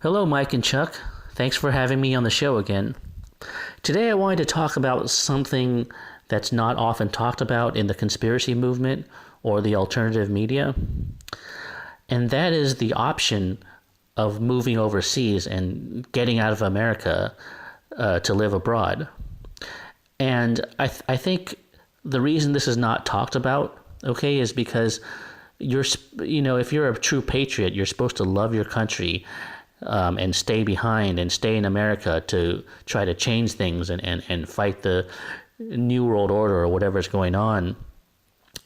Hello, Mike and Chuck. Thanks for having me on the show again. Today, I wanted to talk about something that's not often talked about in the conspiracy movement or the alternative media, and that is the option of moving overseas and getting out of America to live abroad. And I think the reason this is not talked about, okay, is because if you're a true patriot, you're supposed to love your country and stay behind and stay in America to try to change things and fight the New World Order or whatever's going on.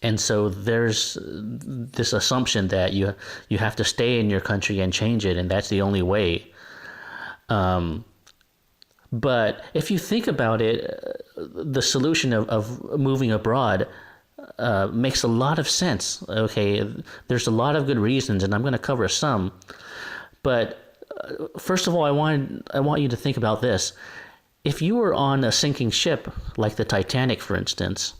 And so there's this assumption that you have to stay in your country and change it, and that's the only way. But if you think about it, the solution of moving abroad makes a lot of sense. Okay, there's a lot of good reasons, and I'm going to cover some. But first of all, I want you to think about this. If you were on a sinking ship, like the Titanic, for instance,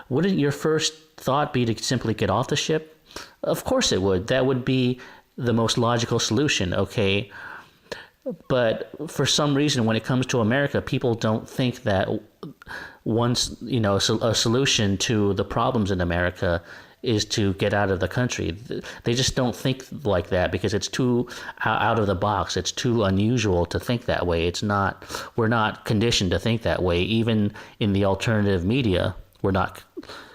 wouldn't your first thought be to simply get off the ship? Of course it would. That would be the most logical solution, okay? But for some reason, when it comes to America, people don't think that a solution to the problems in America is to get out of the country. They just don't think like that because it's too out of the box. It's too unusual to think that way. We're not conditioned to think that way. Even in the alternative media, we're not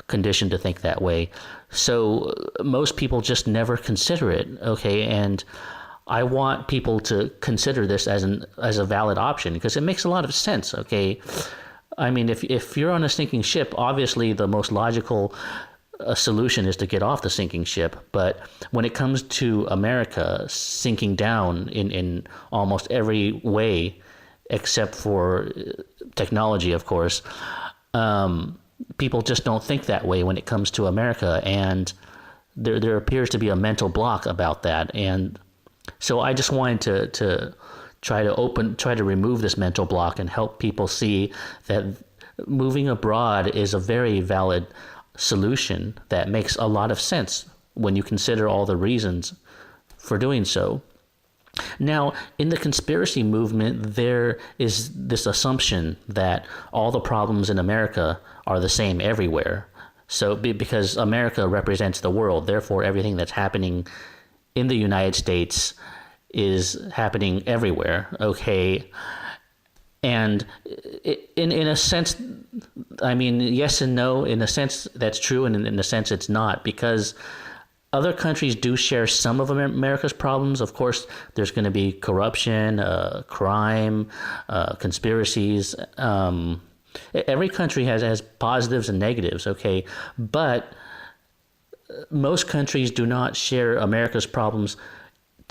conditioned to think that way. So most people just never consider it, okay? And I want people to consider this as a valid option because it makes a lot of sense, okay? I mean, if you're on a sinking ship, obviously the most logical solution is to get off the sinking ship. But when it comes to America sinking down in almost every way, except for technology, of course, people just don't think that way when it comes to America. And there appears to be a mental block about that. And so I just wanted to try to remove this mental block and help people see that moving abroad is a very valid solution that makes a lot of sense when you consider all the reasons for doing so. Now, in the conspiracy movement, there is this assumption that all the problems in America are the same everywhere. So because America represents the world, therefore everything that's happening in the United States is happening everywhere, okay? And in a sense, I mean, yes and no. In a sense, that's true, and in a sense, it's not, because other countries do share some of America's problems. Of course, there's going to be corruption, crime, conspiracies. Every country has positives and negatives, okay? But most countries do not share America's problems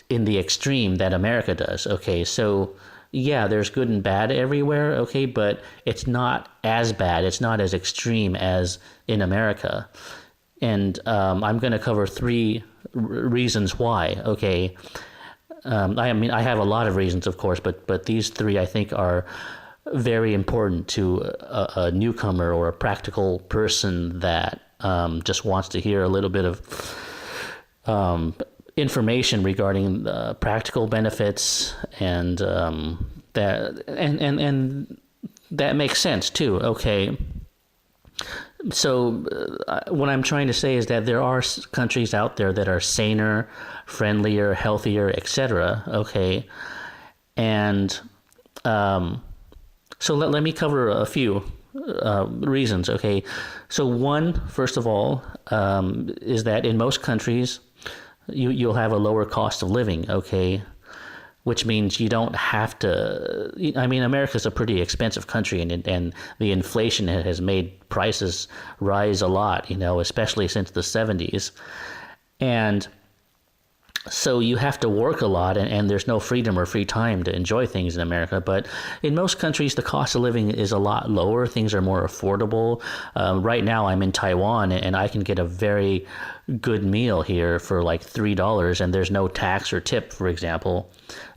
in the extreme that America does, okay? So yeah, there's good and bad everywhere, okay, but it's not as bad, it's not as extreme as in America. And I'm going to cover three reasons why, okay? I mean, I have a lot of reasons, of course, but these three I think are very important to a newcomer or a practical person that just wants to hear a little bit of information regarding practical benefits, and that makes sense too. Okay, so what I'm trying to say is that there are countries out there that are saner, friendlier, healthier, etc. Okay, and so let me cover a few reasons. Okay, so one, first of all, is that in most countries you'll have a lower cost of living, okay? Which means you don't have to. I mean, America's a pretty expensive country, and the inflation has made prices rise a lot, especially since the 70s. And so you have to work a lot, and there's no freedom or free time to enjoy things in America. But in most countries, the cost of living is a lot lower. Things are more affordable. Right now, I'm in Taiwan, and I can get a very good meal here for like $3, and there's no tax or tip, for example.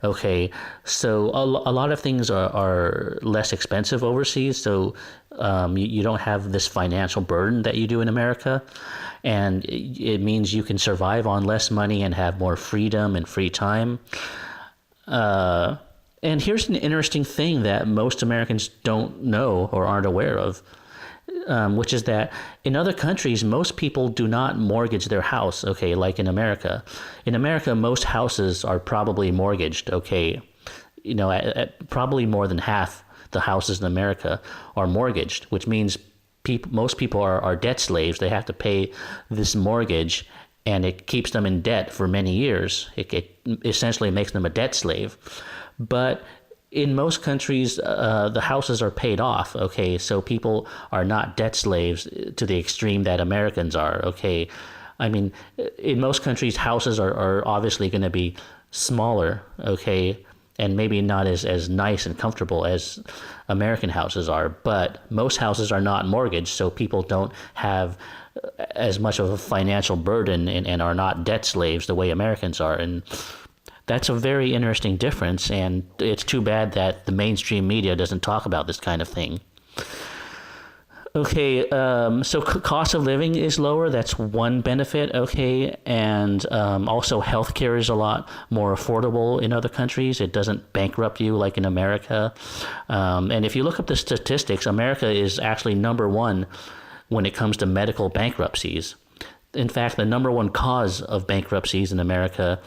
Okay, so a lot of things are less expensive overseas, so you don't have this financial burden that you do in America. And it means you can survive on less money and have more freedom and free time. And here's an interesting thing that most Americans don't know or aren't aware of, which is that in other countries, most people do not mortgage their house, okay, like in America. In America, most houses are probably mortgaged, okay. At probably more than half the houses in America are mortgaged, which means most people are debt slaves. They have to pay this mortgage, and it keeps them in debt for many years. It essentially makes them a debt slave. But in most countries, the houses are paid off, okay? So people are not debt slaves to the extreme that Americans are, okay? I mean, in most countries, houses are obviously going to be smaller, okay? And maybe not as nice and comfortable as American houses are, but most houses are not mortgaged, so people don't have as much of a financial burden and are not debt slaves the way Americans are. And that's a very interesting difference, and it's too bad that the mainstream media doesn't talk about this kind of thing. Okay, so cost of living is lower. That's one benefit, okay? And also healthcare is a lot more affordable in other countries. It doesn't bankrupt you like in America. And if you look up the statistics, America is actually number one when it comes to medical bankruptcies. In fact, the number one cause of bankruptcies in America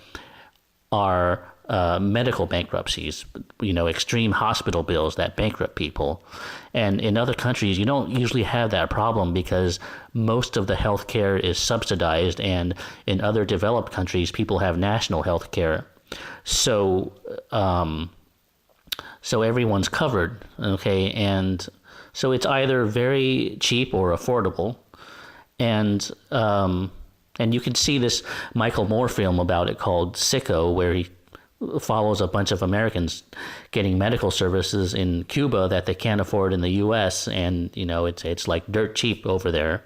are medical bankruptcies, extreme hospital bills that bankrupt people. And in other countries, you don't usually have that problem because most of the healthcare is subsidized, and in other developed countries, people have national healthcare. So, so everyone's covered, okay? And so it's either very cheap or affordable. And you can see this Michael Moore film about it called Sicko, where he follows a bunch of Americans getting medical services in Cuba that they can't afford in the U.S., and it's like dirt cheap over there.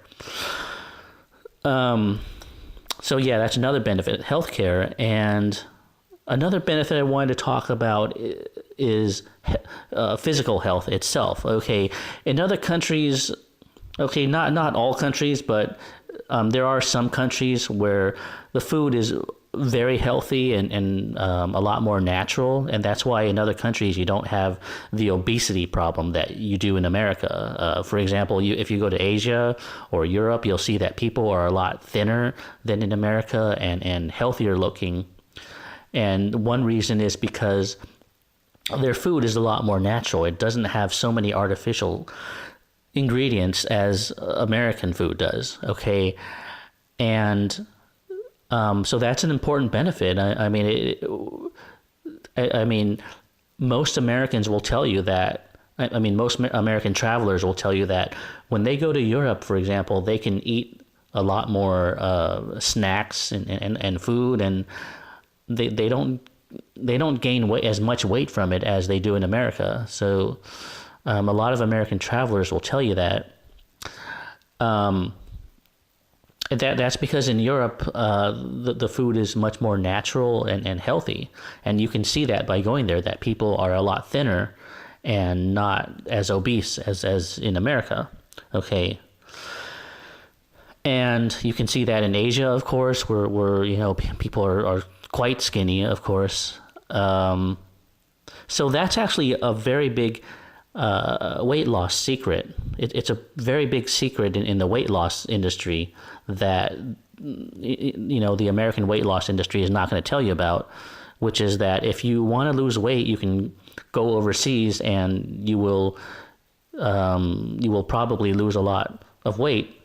So yeah, that's another benefit, healthcare. And another benefit I wanted to talk about is physical health itself. Okay, in other countries, okay, not all countries, but there are some countries where the food is very healthy and a lot more natural, and that's why in other countries you don't have the obesity problem that you do in America. For example, if you go to Asia or Europe, you'll see that people are a lot thinner than in America and healthier looking. And one reason is because their food is a lot more natural. It doesn't have so many artificial ingredients as American food does, okay? And so that's an important benefit. I mean, most Americans will tell you that. I mean, most American travelers will tell you that when they go to Europe, for example, they can eat a lot more snacks and food, and they don't gain as much weight from it as they do in America. So a lot of American travelers will tell you that. That's because in Europe, the food is much more natural and healthy. And you can see that by going there, that people are a lot thinner and not as obese as in America. Okay. And you can see that in Asia, of course, where people are quite skinny, of course. So that's actually a very big weight loss secret. It's a very big secret in the weight loss industry that the American weight loss industry is not going to tell you about, which is that if you want to lose weight, you can go overseas and you will probably lose a lot of weight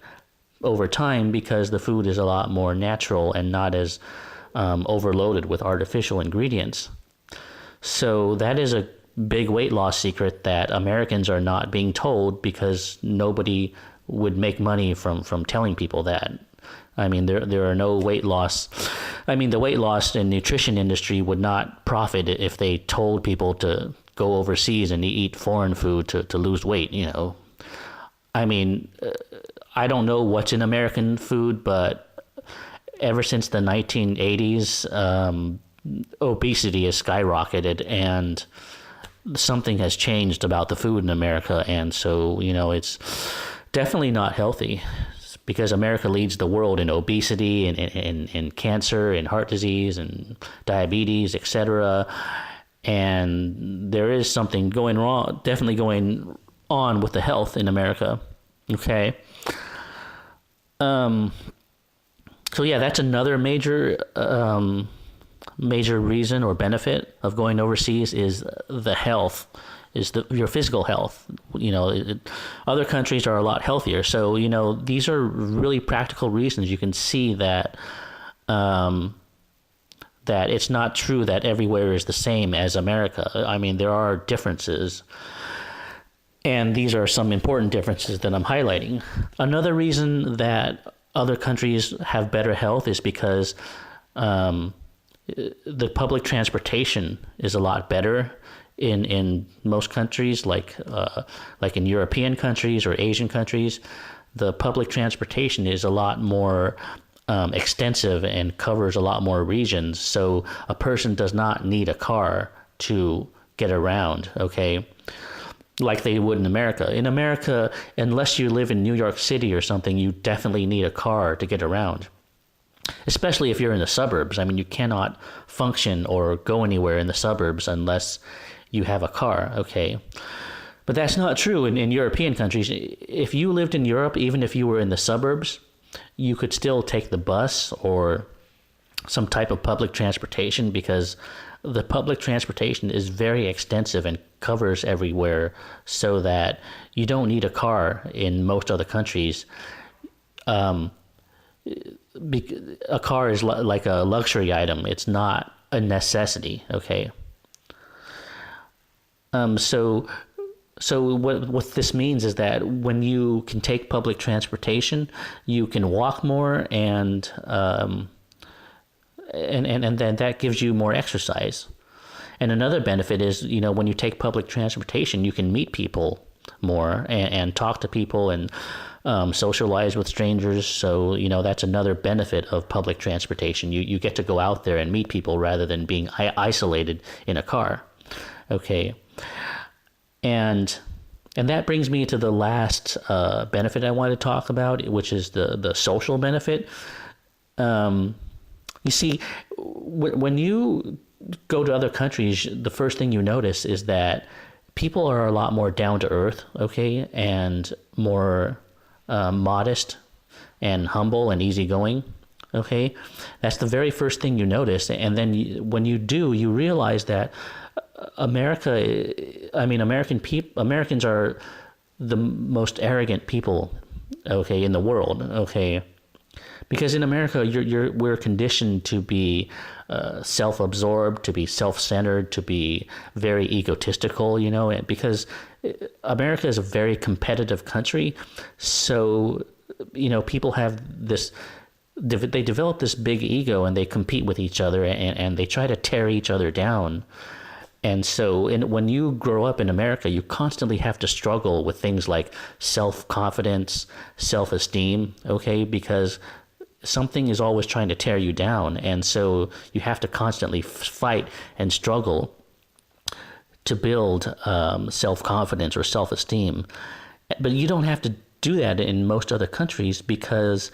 over time because the food is a lot more natural and not as overloaded with artificial ingredients. So that is a big weight loss secret that Americans are not being told because nobody would make money from telling people that. I mean, there are no weight loss. I mean, the weight loss and nutrition industry would not profit if they told people to go overseas and eat foreign food to lose weight, I mean, I don't know what's in American food, but ever since the 1980s, obesity has skyrocketed, and something has changed about the food in America. And so, it's definitely not healthy because America leads the world in obesity and cancer and heart disease and diabetes, etc. and there is something going wrong, definitely going on with the health in America. Okay. So yeah, that's another major reason or benefit of going overseas is the health, is your physical health. Other countries are a lot healthier. So, these are really practical reasons. You can see that that it's not true that everywhere is the same as America. I mean, there are differences. And these are some important differences that I'm highlighting. Another reason that other countries have better health is because the public transportation is a lot better in most countries, like in European countries or Asian countries. The public transportation is a lot more extensive and covers a lot more regions. So a person does not need a car to get around, okay? Like they would in America. In America, unless you live in New York City or something, you definitely need a car to get around. Especially if you're in the suburbs. I mean, you cannot function or go anywhere in the suburbs unless you have a car, okay? But that's not true in European countries. If you lived in Europe, even if you were in the suburbs, you could still take the bus or some type of public transportation, because the public transportation is very extensive and covers everywhere, so that you don't need a car in most other countries. A car is like a luxury item. It's not a necessity, okay? So what this means is that when you can take public transportation, you can walk more, and then that gives you more exercise. And another benefit is, when you take public transportation, you can meet people more and talk to people and socialize with strangers. So, that's another benefit of public transportation. You get to go out there and meet people rather than being isolated in a car. Okay. And that brings me to the last benefit I want to talk about, which is the social benefit. You see, when you go to other countries, the first thing you notice is that people are a lot more down to earth, okay, and more modest and humble and easygoing, okay. That's the very first thing you notice, and then when you do, you realize that Americans are the most arrogant people, okay, in the world, okay. Because in America, we're conditioned to be self-absorbed, to be self-centered, to be very egotistical, because America is a very competitive country. So, people have they develop this big ego, and they compete with each other, and they try to tear each other down. And so when you grow up in America, you constantly have to struggle with things like self-confidence, self-esteem, okay, because something is always trying to tear you down. And so you have to constantly fight and struggle to build self-confidence or self-esteem. But you don't have to do that in most other countries because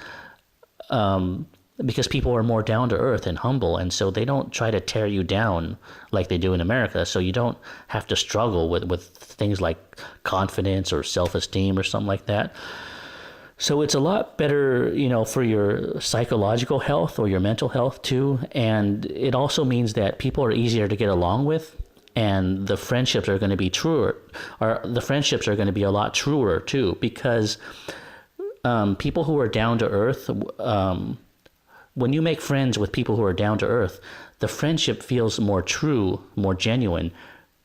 people are more down to earth and humble, and so they don't try to tear you down like they do in America. So you don't have to struggle with things like confidence or self-esteem or something like that. So it's a lot better, for your psychological health or your mental health too. And it also means that people are easier to get along with, and the friendships are going to be truer. The friendships are going to be a lot truer too, because people who are down to earth, when you make friends with people who are down to earth, the friendship feels more true, more genuine,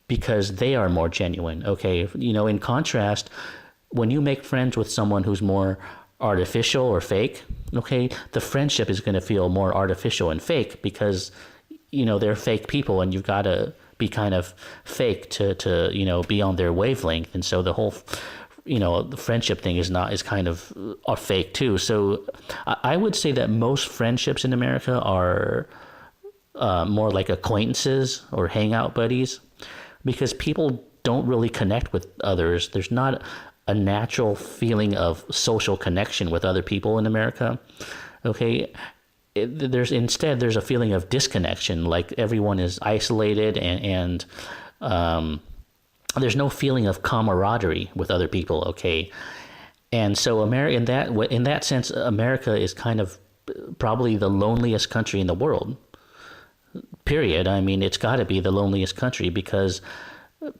because they are more genuine. Okay, in contrast, when you make friends with someone who's more artificial or fake, okay, the friendship is going to feel more artificial and fake, because they're fake people, and you've got to be kind of fake to be on their wavelength. And so the whole the friendship thing is kind of fake too. So I would say that most friendships in America are more like acquaintances or hangout buddies, because people don't really connect with others. There's not a natural feeling of social connection with other people in America. Okay. there's a feeling of disconnection, like everyone is isolated, and there's no feeling of camaraderie with other people. Okay, and so in that sense, America is kind of probably the loneliest country in the world. Period. I mean, it's got to be the loneliest country because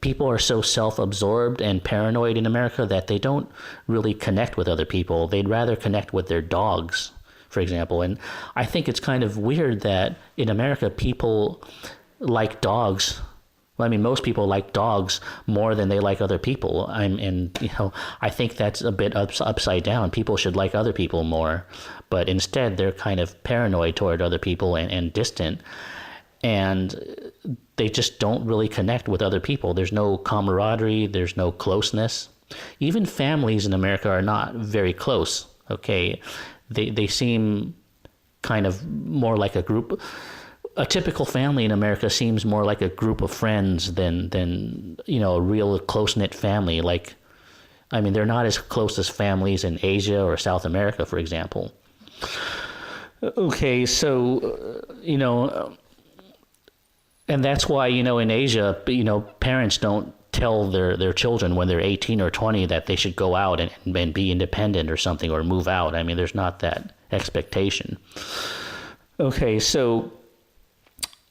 people are so self-absorbed and paranoid in America that they don't really connect with other people. They'd rather connect with their dogs, for example. And I think it's kind of weird that in America, people like dogs. I mean, most people like dogs more than they like other people. I think that's a bit upside down. People should like other people more, but instead they're kind of paranoid toward other people and distant. And they just don't really connect with other people. There's no camaraderie. There's no closeness. Even families in America are not very close. Okay, they seem kind of more like a group. A typical family in America seems more like a group of friends than a real close-knit family. Like, I mean, they're not as close as families in Asia or South America, for example. Okay, so and that's why, in Asia, parents don't tell their children when they're 18 or 20 that they should go out and be independent or something, or move out. I mean, there's not that expectation. Okay, so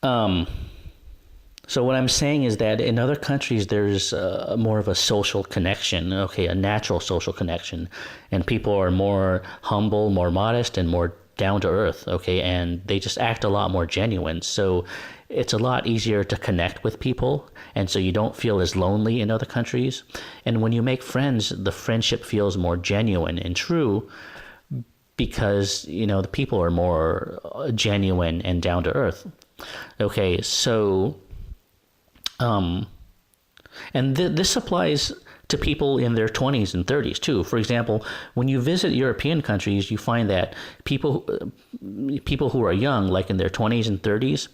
what I'm saying is that in other countries, there's more of a social connection, okay, a natural social connection, and people are more humble, more modest, and more down to earth, okay, and they just act a lot more genuine. So it's a lot easier to connect with people, and so you don't feel as lonely in other countries. And when you make friends, the friendship feels more genuine and true because, the people are more genuine and down to earth. Okay, so, and this applies to people in their 20s and 30s too. For example, when you visit European countries, you find that people who are young, like in their 20s and 30s,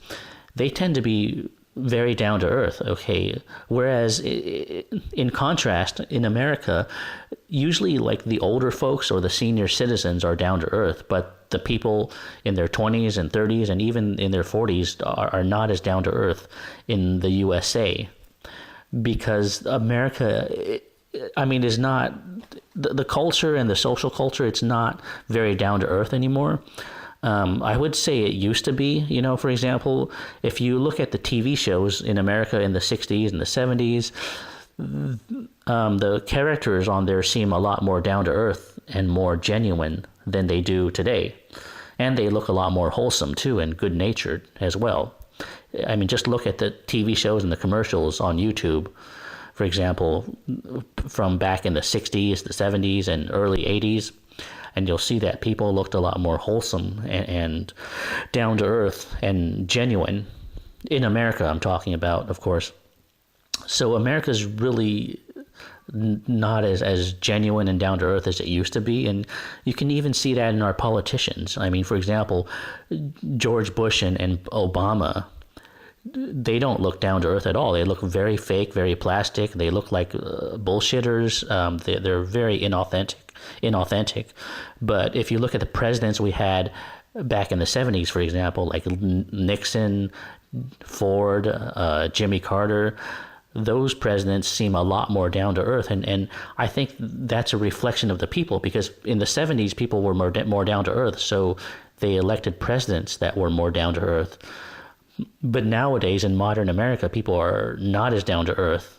they tend to be very down to earth, okay? Whereas in contrast, in America, usually like the older folks or the senior citizens are down to earth, but the people in their 20s and 30s and even in their 40s are not as down to earth in the USA, because America, is not, the culture and the social culture, it's not very down to earth anymore. I would say it used to be, for example, if you look at the TV shows in America in the 60s and the 70s, the characters on there seem a lot more down to earth and more genuine than they do today. And they look a lot more wholesome too, and good natured as well. I mean, just look at the TV shows and the commercials on YouTube, for example, from back in the 60s, the 70s, and early 80s. And you'll see that people looked a lot more wholesome and down to earth and genuine. In America, I'm talking about, of course. So America's really not as genuine and down to earth as it used to be. And you can even see that in our politicians. I mean, for example, George Bush and Obama, they don't look down to earth at all. They look very fake, very plastic. They look like bullshitters. They're very inauthentic. But if you look at the presidents we had back in the 70s, for example, like Nixon, Ford, Jimmy Carter, those presidents seem a lot more down to earth. And I think that's a reflection of the people, because in the 70s, people were more down to earth. So they elected presidents that were more down to earth. But nowadays in modern America, people are not as down to earth.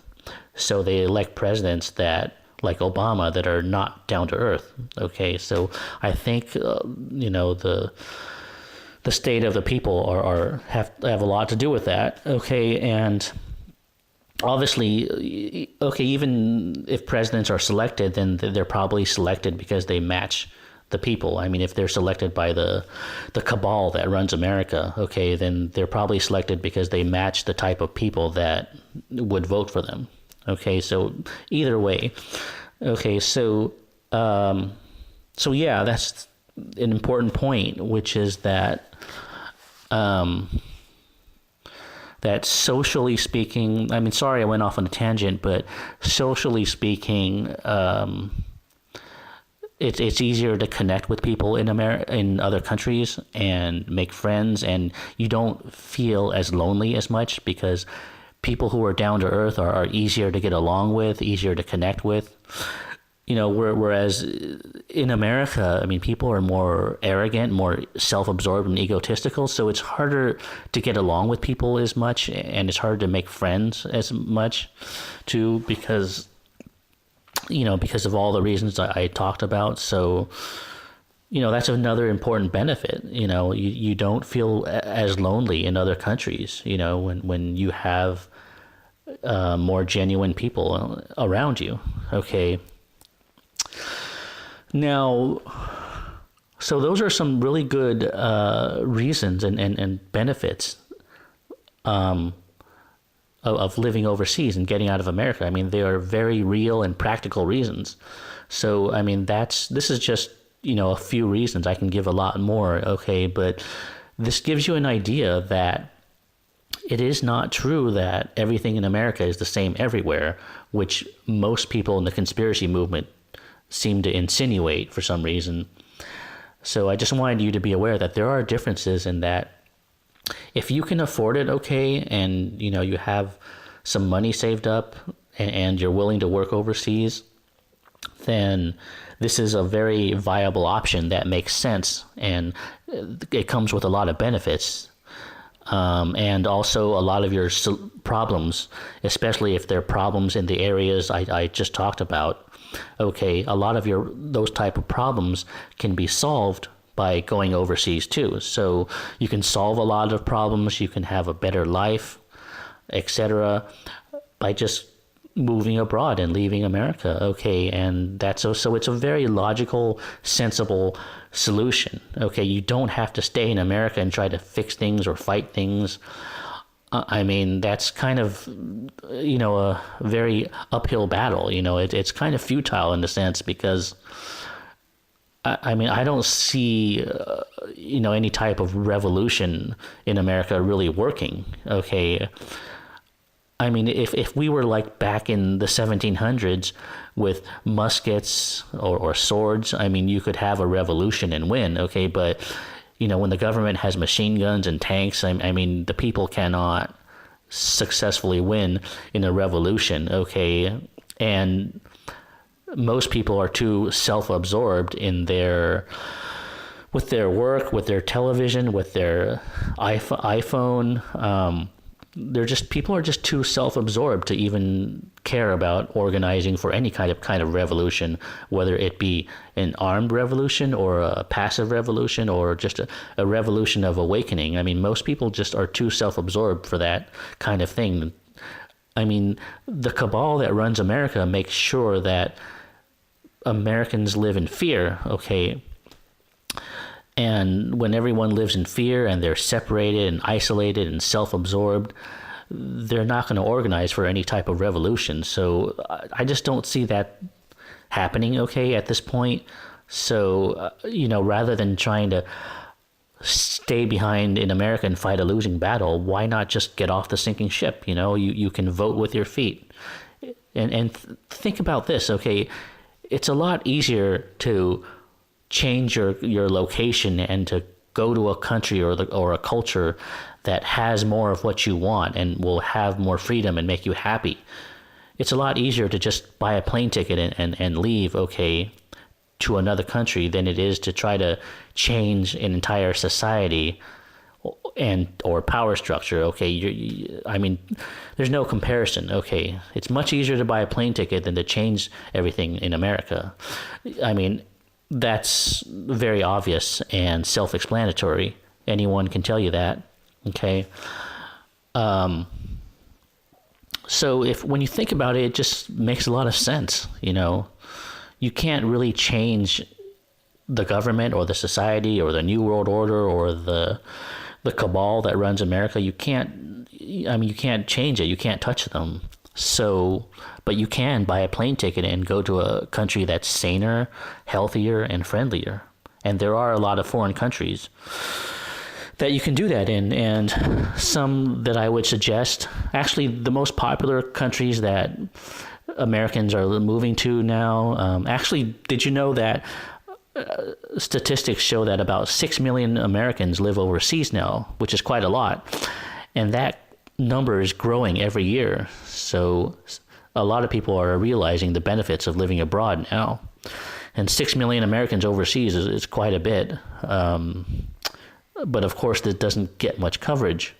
So they elect presidents that, like Obama, that are not down to earth. Okay, so I think the state of the people have a lot to do with that. Okay, and obviously, even if presidents are selected, then they're probably selected because they match the people. I mean, if they're selected by the cabal that runs America, okay, then they're probably selected because they match the type of people that would vote for them. Okay, so either way. Okay, so yeah, that's an important point, which is that that socially speaking, I mean, sorry I went off on a tangent, but socially speaking, it's easier to connect with people in other countries and make friends, and you don't feel as lonely as much because people who are down to earth are easier to get along with, easier to connect with. Whereas in America, I mean, people are more arrogant, more self-absorbed and egotistical, so it's harder to get along with people as much, and it's harder to make friends as much too, because of all the reasons I talked about. So, that's another important benefit. You don't feel as lonely in other countries, when you have more genuine people around you. Okay. Now, so those are some really good reasons and benefits of living overseas and getting out of America. I mean, they are very real and practical reasons. So, I mean, this is just, a few reasons. I can give a lot more, okay? But this gives you an idea that it is not true that everything in America is the same everywhere, which most people in the conspiracy movement seem to insinuate for some reason. So I just wanted you to be aware that there are differences in that. If you can afford it, okay, and you have some money saved up and you're willing to work overseas, then this is a very viable option that makes sense, and it comes with a lot of benefits. And also a lot of your problems, especially if they're problems in the areas I just talked about, okay, a lot of those type of problems can be solved by going overseas too. So you can solve a lot of problems, you can have a better life, etc., by just moving abroad and leaving America, okay? And so it's a very logical, sensible solution, okay? You don't have to stay in America and try to fix things or fight things. I mean, that's kind of, a very uphill battle. It's kind of futile in a sense, because I mean, I don't see, any type of revolution in America really working, okay? I mean, if we were like back in the 1700s with muskets or swords, I mean, you could have a revolution and win, okay? But, when the government has machine guns and tanks, I mean, the people cannot successfully win in a revolution, okay? And most people are too self-absorbed with their work, with their television, with their iPhone. People are just too self-absorbed to even care about organizing for any kind of revolution, whether it be an armed revolution or a passive revolution or just a revolution of awakening. I mean, most people just are too self-absorbed for that kind of thing. I mean, the cabal that runs America makes sure that Americans live in fear, okay? And when everyone lives in fear and they're separated and isolated and self-absorbed, they're not going to organize for any type of revolution. So I just don't see that happening, okay, at this point. So, rather than trying to stay behind in America and fight a losing battle, why not just get off the sinking ship? You can vote with your feet. And think about this, okay? It's a lot easier to change your location and to go to a country or a culture that has more of what you want and will have more freedom and make you happy. It's a lot easier to just buy a plane ticket and leave, okay, to another country than it is to try to change an entire society or power structure, okay? I mean, there's no comparison, okay? It's much easier to buy a plane ticket than to change everything in America. I mean, that's very obvious and self-explanatory. Anyone can tell you that, okay? So when you think about it, it just makes a lot of sense, You can't really change the government or the society or the New World Order or the cabal that runs America. You can't change it. You can't touch them. So, but you can buy a plane ticket and go to a country that's saner, healthier, and friendlier. And there are a lot of foreign countries that you can do that in, and some that I would suggest. Actually, the most popular countries that Americans are moving to now. Actually, did you know that statistics show that about 6 million Americans live overseas now, which is quite a lot. And that number is growing every year. So a lot of people are realizing the benefits of living abroad now. And 6 million Americans overseas is quite a bit. But of course, that doesn't get much coverage.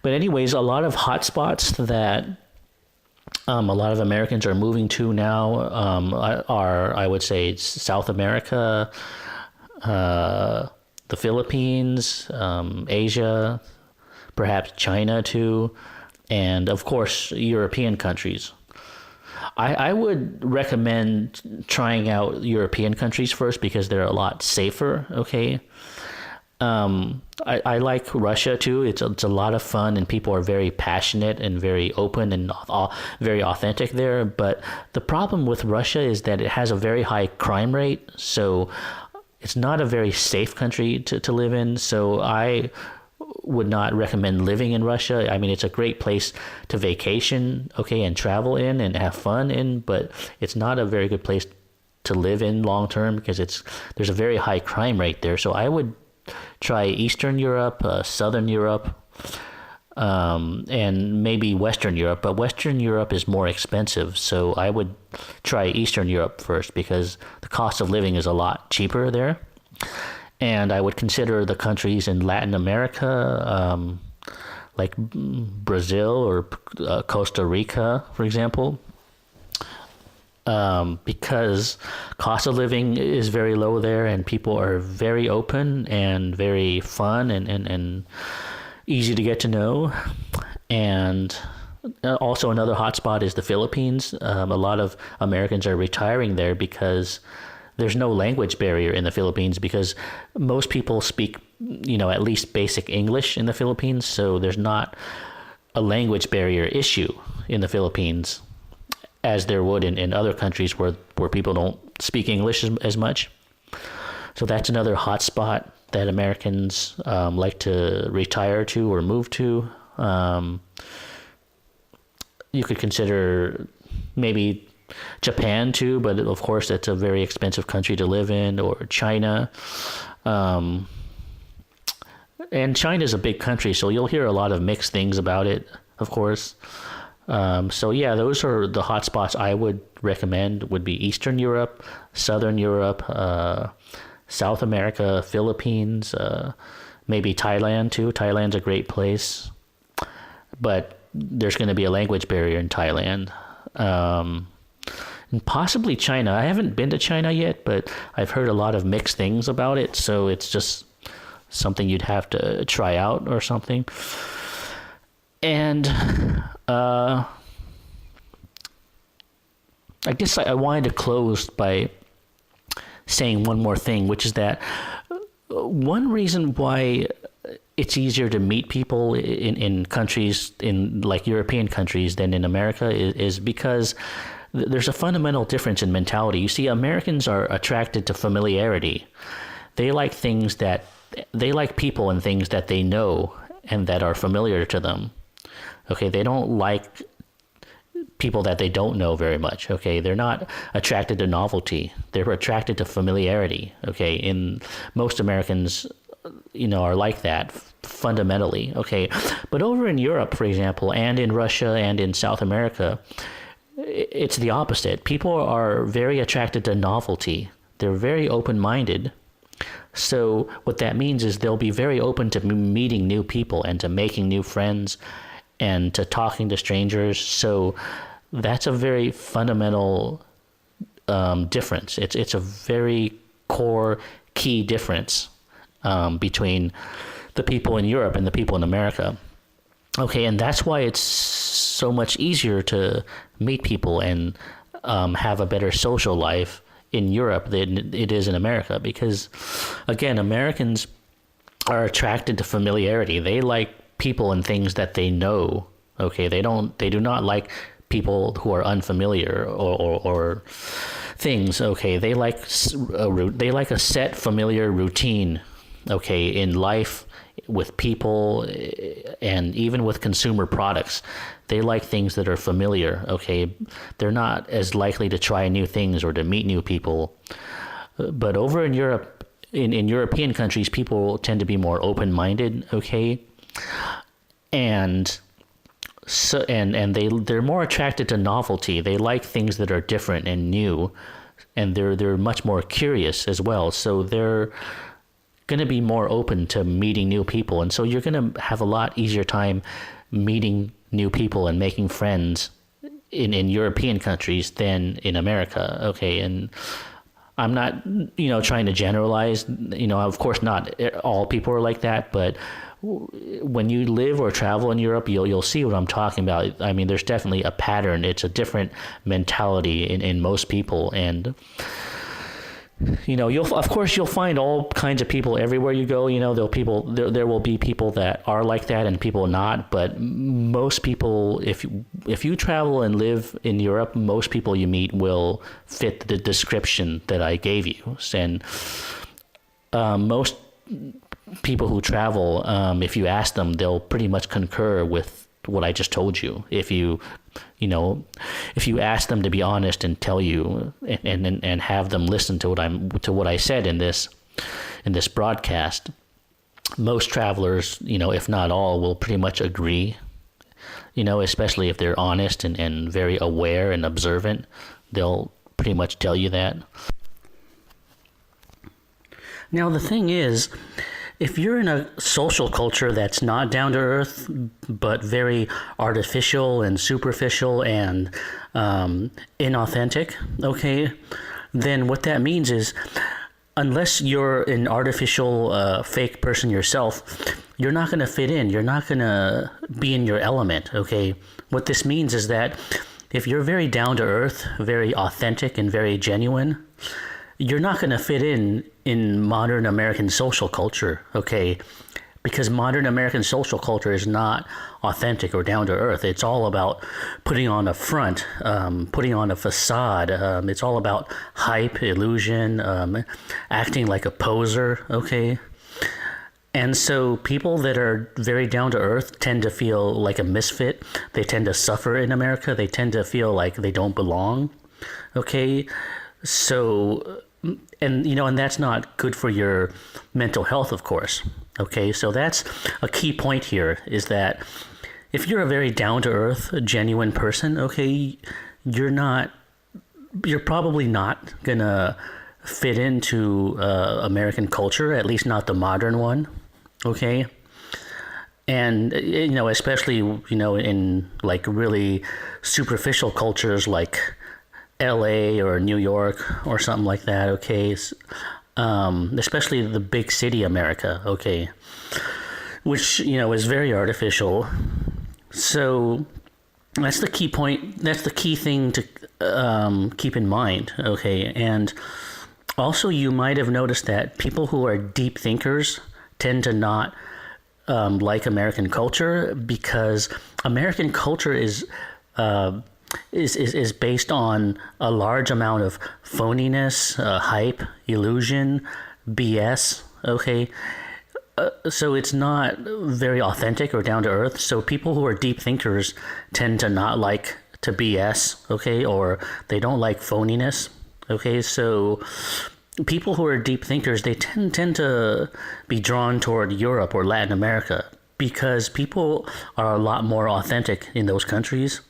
But anyways, a lot of hotspots that a lot of Americans are moving to now are, I would say, South America, the Philippines, Asia, perhaps China too, and of course, European countries. I would recommend trying out European countries first because they're a lot safer, okay? I like Russia too. It's a lot of fun and people are very passionate and very open and very authentic there. But the problem with Russia is that it has a very high crime rate. So it's not a very safe country to live in. So I would not recommend living in Russia. I mean, it's a great place to vacation, okay, and travel in and have fun in, but it's not a very good place to live in long term because there's a very high crime rate there. So I would try Eastern Europe, Southern Europe, and maybe Western Europe. But Western Europe is more expensive, so I would try Eastern Europe first because the cost of living is a lot cheaper there. And I would consider the countries in Latin America, like Brazil or Costa Rica, for example. Because cost of living is very low there and people are very open and very fun and easy to get to know. And also another hotspot is the Philippines. A lot of Americans are retiring there because there's no language barrier in the Philippines because most people speak, at least basic English in the Philippines. So there's not a language barrier issue in the Philippines as there would in other countries where people don't speak English as much. So that's another hot spot that Americans like to retire to or move to. You could consider maybe Japan too, but of course that's a very expensive country to live in, or China. And China's a big country, so you'll hear a lot of mixed things about it, of course. So yeah, those are the hotspots I would recommend would be Eastern Europe, Southern Europe, South America, Philippines, maybe Thailand too. Thailand's a great place, but there's going to be a language barrier in Thailand. And possibly China. I haven't been to China yet, but I've heard a lot of mixed things about it, so it's just something you'd have to try out or something. And I guess I wanted to close by saying one more thing, which is that one reason why it's easier to meet people in countries, in like European countries, than in America is because there's a fundamental difference in mentality. You see, Americans are attracted to familiarity. They like people and things that they know and that are familiar to them. Okay, they don't like people that they don't know very much. Okay, they're not attracted to novelty. They're attracted to familiarity. Okay, in most Americans, are like that fundamentally. Okay, but over in Europe, for example, and in Russia and in South America, it's the opposite. People are very attracted to novelty. They're very open-minded. So what that means is they'll be very open to meeting new people and to making new friends and to talking to strangers. So that's a very fundamental difference. It's a very core key difference between the people in Europe and the people in America. Okay, and that's why it's so much easier to meet people and have a better social life in Europe than it is in America, because again, Americans are attracted to familiarity. They like people and things that they know. Okay, they do not like people who are unfamiliar or things. Okay, they like a set familiar routine. Okay, in life, with people, and even with consumer products. They like things that are familiar, okay? They're not as likely to try new things or to meet new people. But over in Europe, in European countries, people tend to be more open-minded, okay? And they're more attracted to novelty. They like things that are different and new, and they're much more curious as well. So they're going to be more open to meeting new people, and so you're going to have a lot easier time meeting new people and making friends in European countries than in America. Okay, and I'm not trying to generalize. Of course, not all people are like that, but when you live or travel in Europe, you'll see what I'm talking about. I mean, there's definitely a pattern. It's a different mentality in most people, and you'll find all kinds of people everywhere you go. There will be people that are like that and people not. But most people, if you travel and live in Europe, most people you meet will fit the description that I gave you. And most people who travel, if you ask them, they'll pretty much concur with what I just told you. If you ask them to be honest and tell you, and have them listen to what I said in this broadcast, most travelers, if not all, will pretty much agree. Especially if they're honest and very aware and observant, they'll pretty much tell you that. Now the thing is, if you're in a social culture that's not down to earth, but very artificial and superficial and inauthentic, okay, then what that means is, unless you're an artificial fake person yourself, you're not going to fit in. You're not going to be in your element, okay? What this means is that if you're very down to earth, very authentic and very genuine, you're not going to fit in modern American social culture, okay? Because modern American social culture is not authentic or down to earth. It's all about putting on a front, putting on a facade. It's all about hype, illusion, acting like a poser, okay? And so people that are very down to earth tend to feel like a misfit. They tend to suffer in America. They tend to feel like they don't belong, okay? So, and that's not good for your mental health, of course. Okay, so that's a key point here, is that if you're a very down-to-earth, genuine person, okay, you're probably not gonna fit into American culture, at least not the modern one, okay? And, especially, in like really superficial cultures like LA or New York or something like that, okay? Especially the big city America, okay? Which, is very artificial. So that's the key point. That's the key thing to keep in mind, okay? And also, you might have noticed that people who are deep thinkers tend to not like American culture, because American culture is based on a large amount of phoniness, hype, illusion, BS, okay? So it's not very authentic or down to earth. So people who are deep thinkers tend to not like to BS, okay? Or they don't like phoniness, okay? So people who are deep thinkers, they tend to be drawn toward Europe or Latin America, because people are a lot more authentic in those countries.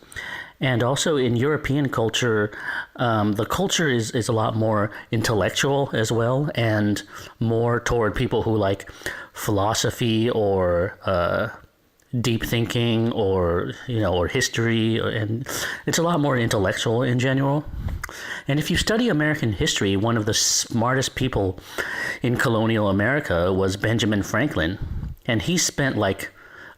And also in European culture, the culture is a lot more intellectual as well, and more toward people who like philosophy or deep thinking or history, and it's a lot more intellectual in general. And if you study American history, one of the smartest people in colonial America was Benjamin Franklin, and he spent like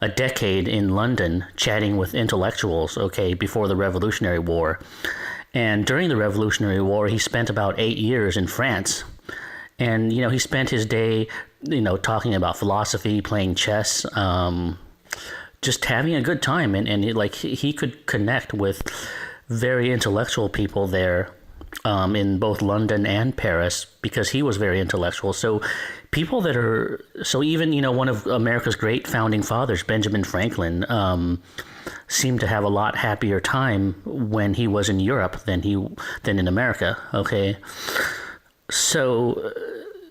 a decade in London chatting with intellectuals, okay, before the Revolutionary War. And during the Revolutionary War, he spent about 8 years in France. And, he spent his day, talking about philosophy, playing chess, just having a good time. And he could connect with very intellectual people there, in both London and Paris because he was very intellectual. So people that are so even one of America's great founding fathers, Benjamin Franklin, seemed to have a lot happier time when he was in Europe than in America. Okay, so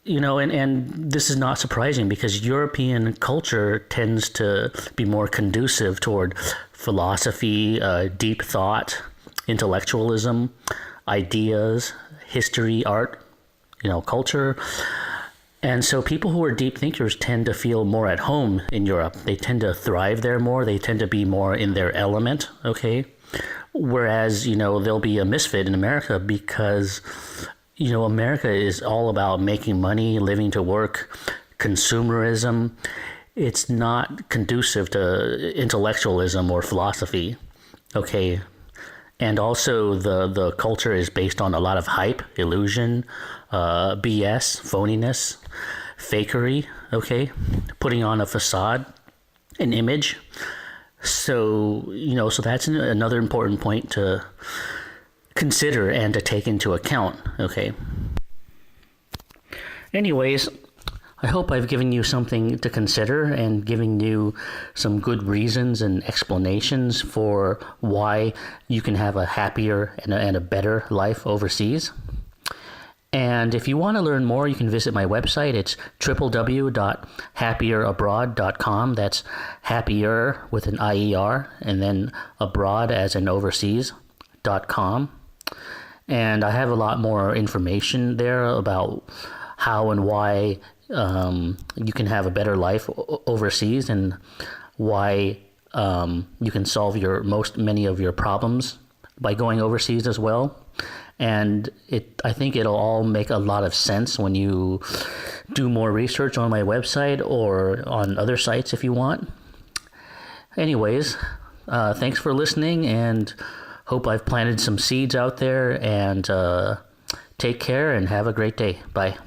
and this is not surprising because European culture tends to be more conducive toward philosophy, deep thought, intellectualism, ideas, history, art, culture. And so people who are deep thinkers tend to feel more at home in Europe. They tend to thrive there more. They tend to be more in their element, okay? Whereas, they'll be a misfit in America because, America is all about making money, living to work, consumerism. It's not conducive to intellectualism or philosophy, okay? And also the culture is based on a lot of hype, illusion, BS, phoniness, fakery, okay? Putting on a facade, an image. So, so that's another important point to consider and to take into account, okay? Anyways, I hope I've given you something to consider and given you some good reasons and explanations for why you can have a happier and a better life overseas. And if you want to learn more, you can visit my website. It's www.happierabroad.com. That's happier with an IER and then abroad as in overseas.com. And I have a lot more information there about how and why you can have a better life overseas and why you can solve many of your problems by going overseas as well. And I think it'll all make a lot of sense when you do more research on my website or on other sites if you want. Anyways, thanks for listening, and hope I've planted some seeds out there, and take care and have a great day. Bye.